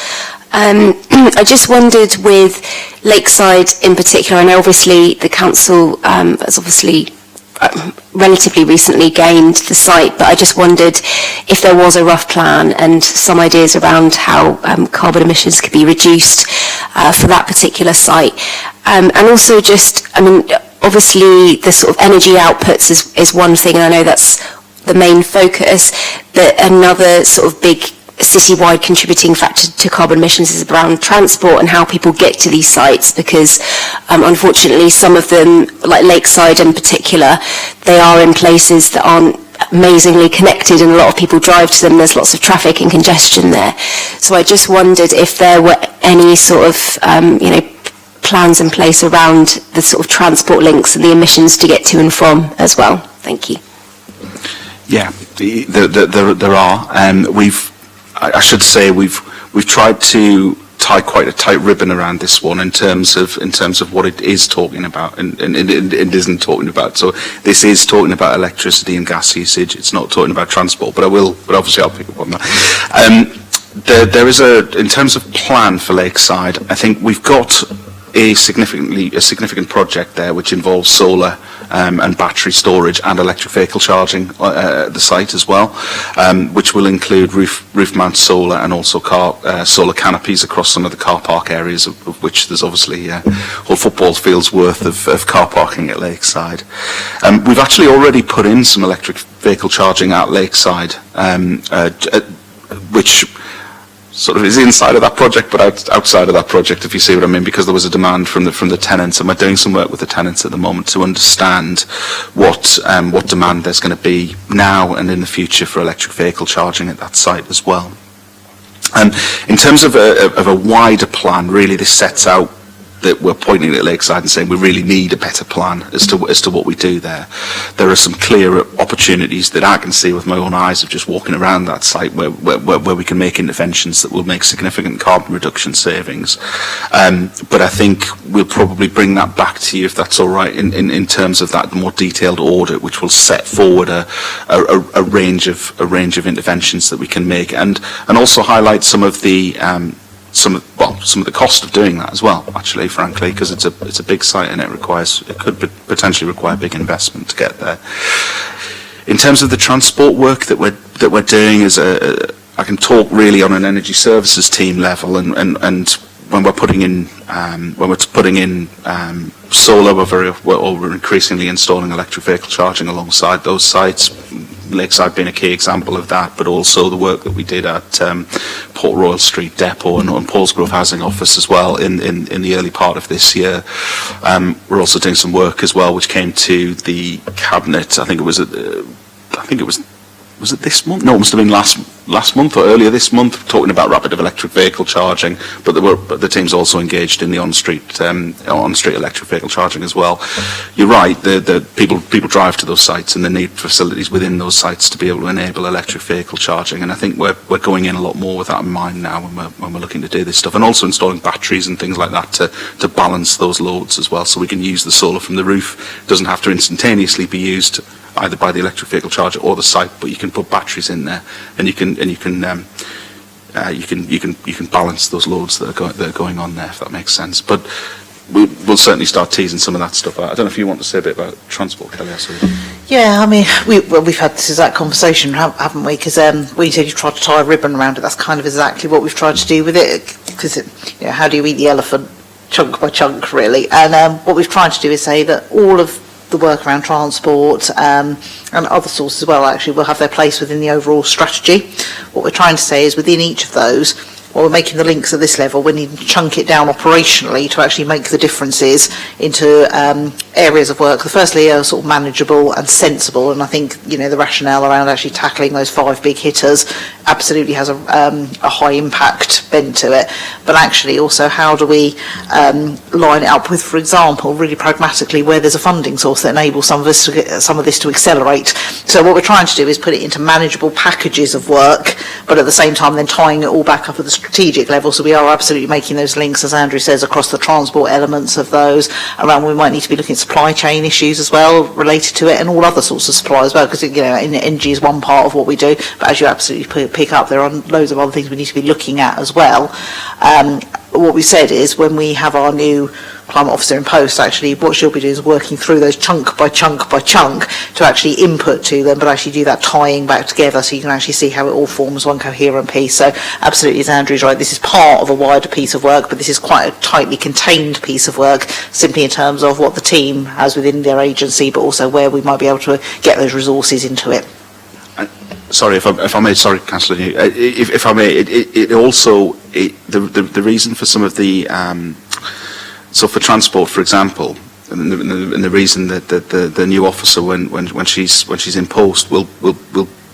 Speaker 5: I just wondered with Lakeside in particular, I know obviously the council has obviously relatively recently gained the site, but I just wondered if there was a rough plan and some ideas around how carbon emissions could be reduced for that particular site. And also obviously the sort of energy outputs is one thing, and I know that's the main focus, but another sort of big citywide contributing factor to carbon emissions is around transport and how people get to these sites, because unfortunately some of them, like Lakeside in particular, they are in places that aren't amazingly connected, and a lot of people drive to them. There's lots of traffic and congestion there. So I just wondered if there were any sort of plans in place around the sort of transport links and the emissions to get to and from as well. Thank you.
Speaker 2: Yeah, there are. I should say we've tried to tie quite a tight ribbon around this one in terms of what it is talking about and it isn't talking about. So this is talking about electricity and gas usage. It's not talking about transport, but obviously I'll pick up on that. There is in terms of plan for Lakeside, I think we've got a significant project there which involves solar and battery storage and electric vehicle charging at the site as well, which will include roof mount solar and also solar canopies across some of the car park areas, of which there's obviously whole football fields worth of car parking at Lakeside. We've actually already put in some electric vehicle charging at Lakeside, which sort of is inside of that project, but outside of that project, if you see what I mean, because there was a demand from the tenants, and we're doing some work with the tenants at the moment to understand what demand there's going to be now and in the future for electric vehicle charging at that site as well. In terms of a wider plan, really this sets out that we're pointing at Lakeside and saying we really need a better plan as to what we do there. There are some clear opportunities that I can see with my own eyes of just walking around that site where we can make interventions that will make significant carbon reduction savings. But I think we'll probably bring that back to you, if that's all right, in terms of that more detailed audit, which will set forward a range of interventions that we can make, and also highlight some of the some of the cost of doing that as well, actually, frankly, because it's a big site and it could potentially require big investment to get there. In terms of the transport work that we're doing, I can talk really on an energy services team level, and when we're putting in solar, we're increasingly installing electric vehicle charging alongside those sites. Lakeside being a key example of that, but also the work that we did at Port Royal Street Depot and Paulsgrove Housing Office as well in the early part of this year. We're also doing some work as well, which came to the cabinet. I think it was was it this month? No, it must have been last month or earlier this month, talking about rapid electric vehicle charging. But the team's also engaged in the on-street electric vehicle charging as well. You're right. The people drive to those sites, and they need facilities within those sites to be able to enable electric vehicle charging. And I think we're going in a lot more with that in mind now when we're looking to do this stuff, and also installing batteries and things like that to balance those loads as well, so we can use the solar from the roof. It doesn't have to instantaneously be used either by the electric vehicle charger or the site, but you can put batteries in there, and you can balance those loads that are going on there, if that makes sense. But we'll certainly start teasing some of that stuff out. I don't know if you want to say a bit about transport, Kelly.
Speaker 4: Yeah, I mean, we've had this exact conversation, haven't we? Because when you said you tried to tie a ribbon around it, that's kind of exactly what we've tried to do with it. Because how do you eat the elephant? Chunk by chunk, really. And what we've tried to do is say that all of the work around transport and other sources as well actually will have their place within the overall strategy. What we're trying to say is within each of those, while we're making the links at this level, we need to chunk it down operationally to actually make the differences into areas of work that firstly are sort of manageable and sensible, and I think the rationale around actually tackling those 5 big hitters absolutely has a high impact bent to it. But actually also, how do we line it up with, for example, really pragmatically, where there's a funding source that enables some of this to accelerate. So what we're trying to do is put it into manageable packages of work, but at the same time then tying it all back up at the strategic level. So we are absolutely making those links, as Andrew says, across the transport elements of those, around we might need to be looking at supply chain issues as well related to it, and all other sorts of supply as well, because energy is one part of what we do, but as you absolutely pick up, there are loads of other things we need to be looking at as well. What we said is, when we have our new climate officer in post, actually what she'll be doing is working through those chunk by chunk by chunk to actually input to them, but actually do that tying back together, so you can actually see how it all forms one coherent piece. So absolutely, as Andrew's right, this is part of a wider piece of work, but this is quite a tightly contained piece of work, simply in terms of what the team has within their agency, but also where we might be able to get those resources into it.
Speaker 2: Sorry, if I may, sorry, Councillor, if I may, the reason for some of the, so for transport, for example, and the reason that the new officer, when she's in post, will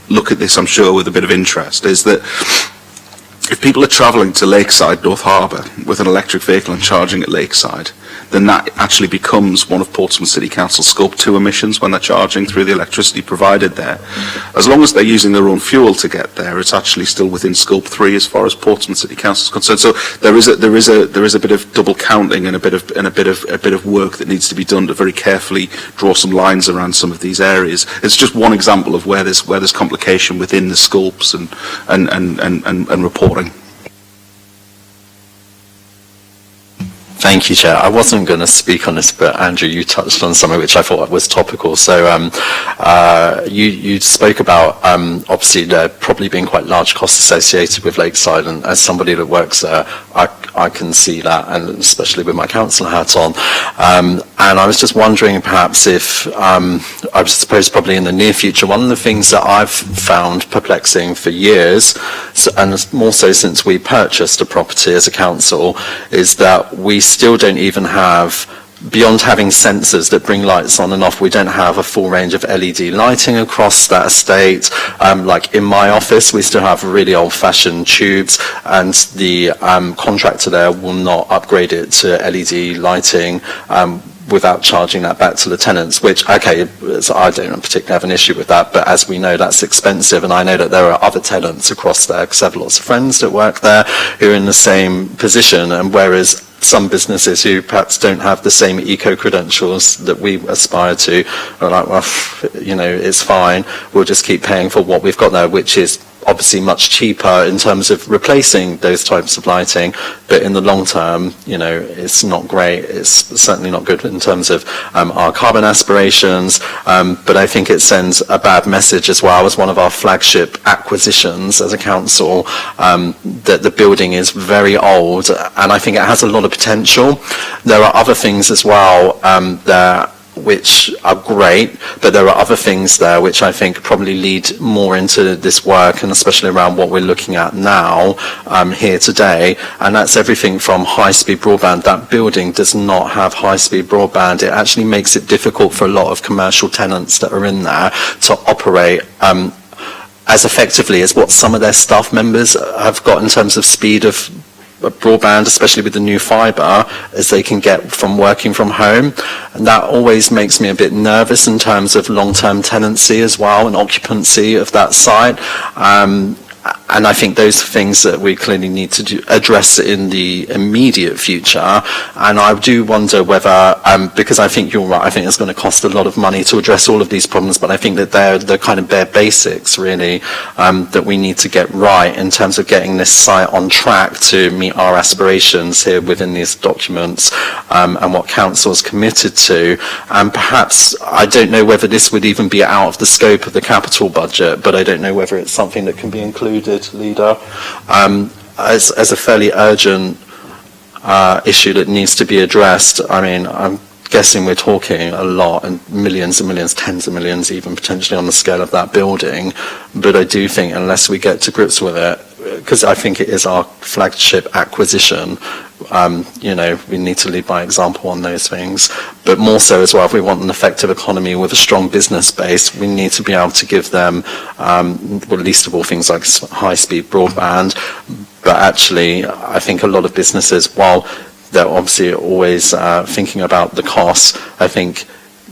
Speaker 2: look at this, I'm sure, with a bit of interest, is that if people are travelling to Lakeside, North Harbour, with an electric vehicle and charging at Lakeside, then that actually becomes one of Portsmouth City Council's Scope 2 emissions when they're charging through the electricity provided there. As long as they're using their own fuel to get there, it's actually still within Scope 3 as far as Portsmouth City Council is concerned. So there is a bit of double counting and a bit of work that needs to be done to very carefully draw some lines around some of these areas. It's just one example of where there's complication within the scopes and reporting.
Speaker 6: Thank you, Chair. I wasn't going to speak on this, but Andrew, you touched on something which I thought was topical. So you spoke about obviously there probably being quite large costs associated with Lakeside, and as somebody that works there, I can see that, and especially with my council hat on. And I was just wondering perhaps if, I suppose probably in the near future, one of the things that I've found perplexing for years, and more so since we purchased a property as a council, is that we still don't even have, beyond having sensors that bring lights on and off, we don't have a full range of LED lighting across that estate. Like in my office, we still have really old-fashioned tubes, and the contractor there will not upgrade it to LED lighting without charging that back to the tenants, which, okay, so I don't particularly have an issue with that, but as we know, that's expensive, and I know that there are other tenants across there, because I have lots of friends that work there who are in the same position, and whereas some businesses who perhaps don't have the same eco-credentials that we aspire to are like, well, it's fine, we'll just keep paying for what we've got there, which is obviously much cheaper in terms of replacing those types of lighting, but in the long term, you know, it's not great. It's certainly not good in terms of our carbon aspirations, but I think it sends a bad message as well as one of our flagship acquisitions as a council, that the building is very old, and I think it has a lot of potential. There are other things as well that which are great, but there are other things there which I think probably lead more into this work, and especially around what we're looking at now here today, and that's everything from high-speed broadband. That building does not have high-speed broadband. It actually makes it difficult for a lot of commercial tenants that are in there to operate as effectively as what some of their staff members have got in terms of speed of broadband, especially with the new fibre, as they can get from working from home. And that always makes me a bit nervous in terms of long-term tenancy as well and occupancy of that site. And I think those are things that we clearly need to address in the immediate future. And I do wonder whether, because I think you're right, I think it's going to cost a lot of money to address all of these problems, but I think that they're the kind of bare basics, really, that we need to get right in terms of getting this site on track to meet our aspirations here within these documents, and what Council's committed to. And perhaps, I don't know whether this would even be out of the scope of the capital budget, but I don't know whether it's something that can be included, Leader, as a fairly urgent issue that needs to be addressed. I mean, I'm guessing we're talking a lot, and millions, tens of millions even potentially on the scale of that building, but I do think unless we get to grips with it, because I think it is our flagship acquisition, you know, we need to lead by example on those things. But more so as well, if we want an effective economy with a strong business base, we need to be able to give them, well, least of all things like high-speed broadband. But actually, I think a lot of businesses, while they're obviously always thinking about the costs, I think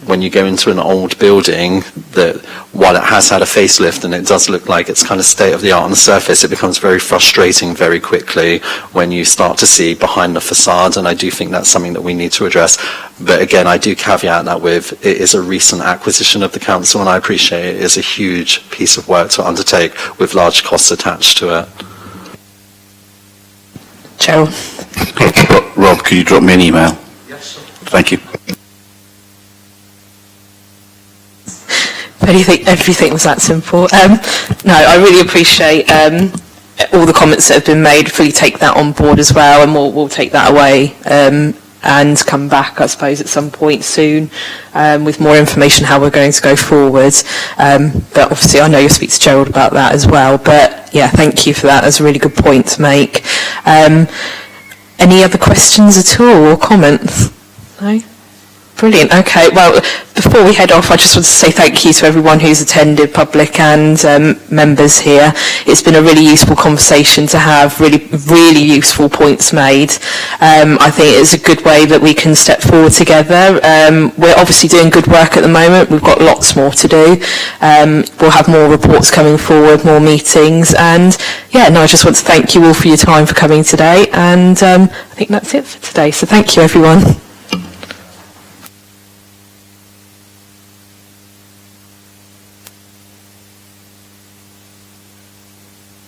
Speaker 6: when you go into an old building, that while it has had a facelift and it does look like it's kind of state-of-the-art on the surface, it becomes very frustrating very quickly when you start to see behind the facade, and I do think that's something that we need to address. But again, I do caveat that with, it is a recent acquisition of the council, and I appreciate it is a huge piece of work to undertake with large costs attached to it.
Speaker 1: Cheryl.
Speaker 7: Rob, could you drop me an email? Yes. Thank you.
Speaker 1: Everything was that simple. No, I really appreciate all the comments that have been made. Fully take that on board as well, and we'll take that away and come back, I suppose, at some point soon with more information how we're going to go forward. But obviously, I know you'll speak to Gerald about that as well. But yeah, thank you for that. That's a really good point to make. Any other questions at all or comments? No? Brilliant. Okay. Well, before we head off, I just want to say thank you to everyone who's attended, public and members here. It's been a really useful conversation to have, really useful points made. I think it's a good way that we can step forward together. We're obviously doing good work at the moment. We've got lots more to do. We'll have more reports coming forward, more meetings. And yeah, no, I just want to thank you all for your time for coming today. And I think that's it for today. So thank you, everyone.